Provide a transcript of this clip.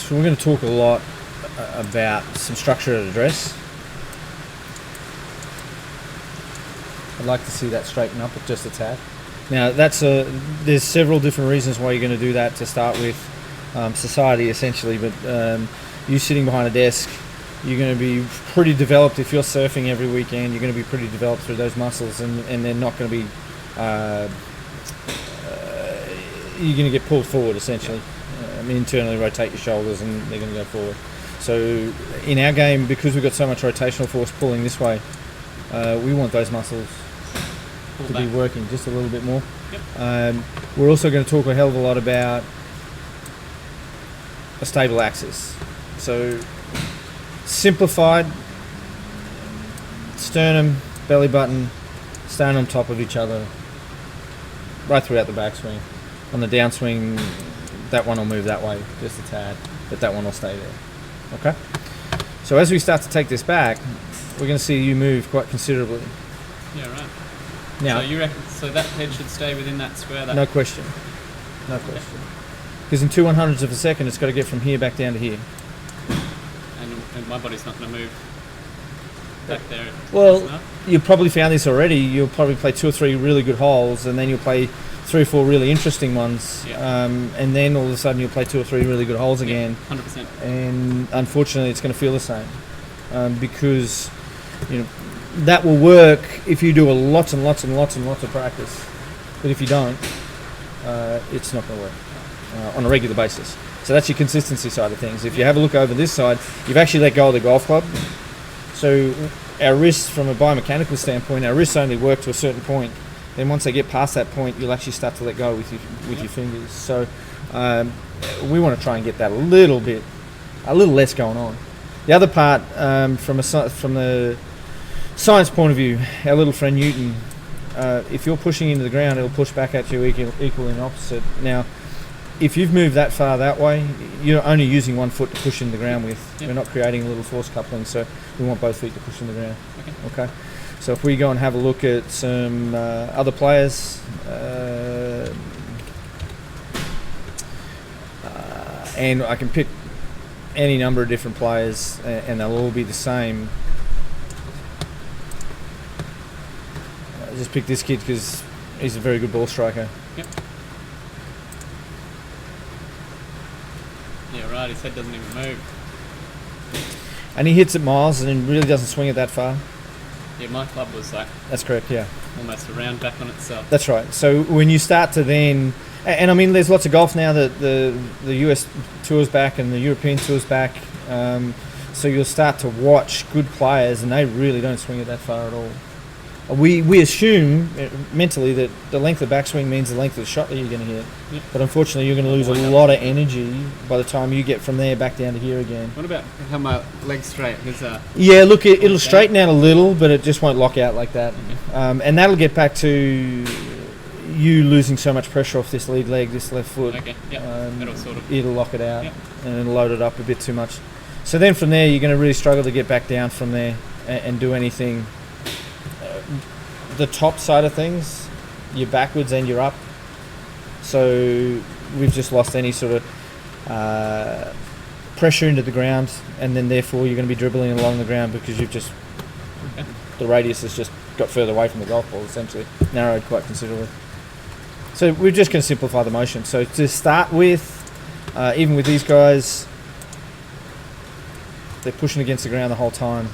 So we're going to talk a lot about some structure at address. I'd like to see that straighten up just a tad. Now there's several different reasons why you're going to do that to start with. Society essentially, but you sitting behind a desk, you're going to be pretty developed. If you're surfing every weekend, you're going to be pretty developed through those muscles, and they're not going to be you're going to get pulled forward essentially. Internally rotate your shoulders and they're going to go forward. So in our game, because we've got so much rotational force pulling this way, we want those muscles to be working just a little bit more. Yep. We're also going to talk a hell of a lot about a stable axis. So simplified, sternum, belly button, staying on top of each other right throughout the backswing. On the downswing, that one will move that way just a tad, but that one will stay there. Okay? So as we start to take this back, we're going to see you move quite considerably. Yeah, right. Now, so you reckon that head should stay within that square? No question. No question. Because in 2/100ths of a second, it's got to get from here back down to here. And my body's not going to move back there. Well, you've probably found this already. You'll probably play 2 or 3 really good holes, and then you'll play 3 or 4 really interesting ones, and then all of a sudden you'll play 2 or 3 really good holes again. 100%. And unfortunately, it's going to feel the same because that will work if you do lots and lots and lots and lots of practice. But if you don't, it's not going to work on a regular basis. So that's your consistency side of things. If you have a look over this side, you've actually let go of the golf club. So our wrists, from a biomechanical standpoint, our wrists only work to a certain point. Then once they get past that point, you'll actually start to let go with your fingers. So we want to try and get that a little less going on. The other part, from the science point of view, our little friend Newton, if you're pushing into the ground, it'll push back at you equal and opposite. Now, if you've moved that far that way, you're only using one foot to push in the ground with. Yep. We're not creating a little force coupling, so we want both feet to push in the ground. Okay. So if we go and have a look at some other players, and I can pick any number of different players, and they'll all be the same. I just picked this kid because he's a very good ball striker. Yep. Yeah, right. His head doesn't even move. And he hits it miles and really doesn't swing it that far. Yeah, my club was like... That's correct, yeah. Almost a round back on itself. That's right. So when you start to then... And I mean, there's lots of golf now that the US Tour's back and the European Tour's back. So you'll start to watch good players and they really don't swing it that far at all. We assume mentally that the length of backswing means the length of the shot that you're going to hit. Yep. But unfortunately, you're going to lose a lot of energy by the time you get from there back down to here again. What about how my leg's straight? Yeah, look, it'll straighten out a little, but it just won't lock out like that. Okay. And that'll get back to you losing so much pressure off this lead leg, this left foot. Okay, yeah. It'll lock it out and it'll load it up a bit too much. So then from there, you're going to really struggle to get back down from there and do anything. The top side of things, you're backwards and you're up. So we've just lost any sort of pressure into the ground, and then therefore you're going to be dribbling along the ground because you've just the radius has just got further away from the golf ball, essentially narrowed quite considerably. So we're just going to simplify the motion. So to start with, even with these guys, they're pushing against the ground the whole time.